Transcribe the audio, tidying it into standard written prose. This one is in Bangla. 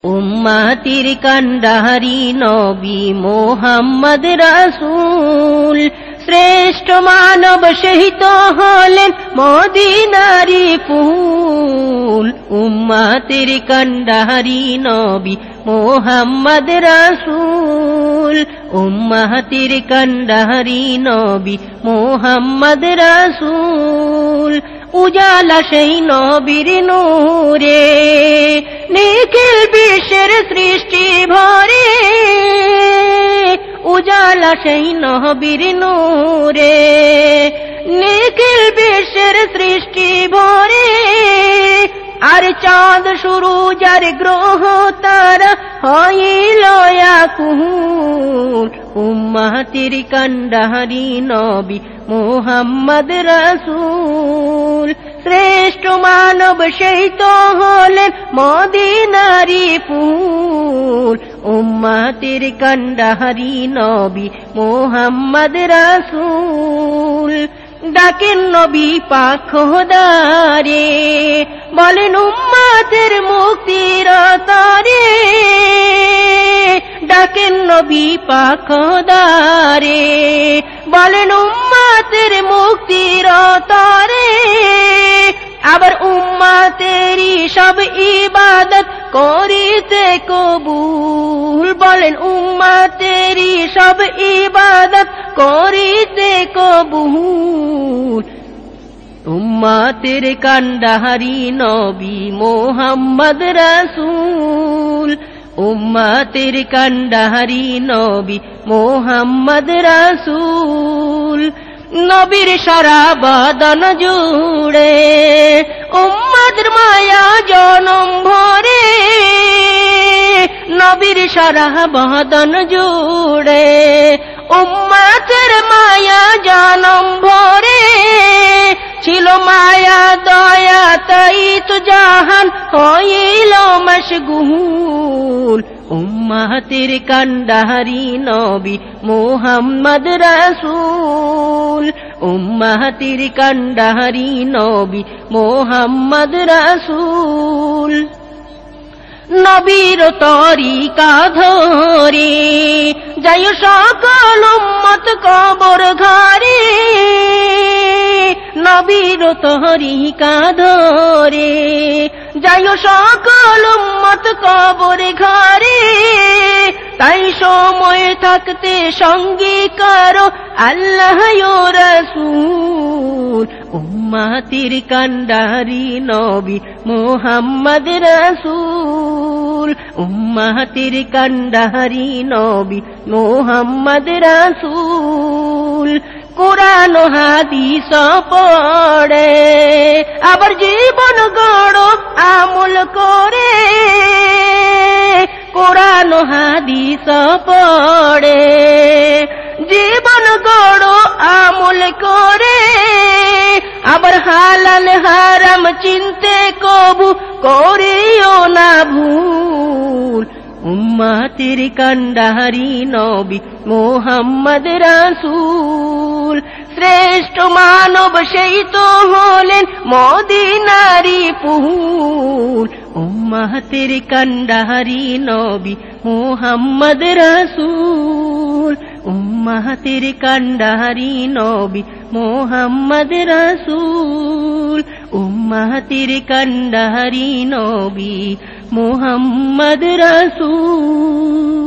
উম্মতির কান্ডারি নবী মুহাম্মদ রাসূল শ্রেষ্ঠ মানব সহিত হলেন মদিনারি ফুল। উম্মতির কান্ডারি নবী মুহাম্মদ রাসূল, উম্মতির কান্ডারি নবী মুহাম্মদ রাসূল। উজালা সেই নবীর নূরে নিখিল বিশ্বের সৃষ্টি ভরে, উজালা সেই নবীর নূরে নিখিল বিশ্বের সৃষ্টি ভরে। আর চাঁদ সূরজ আর গ্রহ তারা হইল আকুল। উম্মতির কান্ডারি নবী মুহাম্মদ রাসূল শ্রেষ্ঠ মানব সেই তো হলেন মদিনারি ফুল। উম্মতির কান্ডারি নবী মুহাম্মদ রাসূল। ডাকেন নবী পাক খোদারে, বলেন উম্মতের মুক্তির তরে। ডাকেন নবী পাক খোদারে, বলেন উম্মতের মুক্তির তরে। আবার উম্মতেরই সব ইবাদত করিতে কবুল, বলেন উম্মতেরই সব ইবাদত করিতে কবুল। উম্মতের কান্ডারি নবী মুহাম্মদ রাসূল, উম্মতের কান্ডারি নবী মুহাম্মদ রাসূল। নবীর সারা বদন জুড়ে উম্মতের মায়া জনম ভরে, নবীর সারা বদন জুড়ে উম্মতের মায়া জনম ভরে। ছিল মায়া দয়া তাই তো জাহান হইল মশগুল। উম্মতের কান্ডারি নবী মুহাম্মদ রাসূল, উম্মতের কান্ডারি নবী মুহাম্মদ রাসূল। নবীর তরিকা ধরে যাই সকল উম্মত কবর ঘরে, নবীর তরিকা ধরে যাই সকল উম্মত কবর ঘরে। তাই সময় থাকতে সঙ্গী করো আল্লাহ ও রাসূল। উম্মতির কান্ডারি নবী মুহাম্মদ রাসূল, উম্মতির কান্ডারি নবী মুহাম্মদ রাসূল। কুরআন হাদিস পড়ে আবার জীবন গড়ো আমল করে, কুরআন হাদিস পড়ে জীবন গড়ো আমল করে। আবার হালাল হারাম চিনতে কবু করিও না ভুল। উম্মতির কান্ডারি নবী মুহাম্মদ রাসূল শ্রেষ্ঠ মানব সেই তো হলেন মদিনারি ফুল। উম্মতির কান্ডারি নবী মুহাম্মদ রাসূল, উম্মতির কান্ডারি নবী মুহাম্মদ রাসূল, উম্মতির কান্ডারি নবী মুহাম্মদ রাসূল।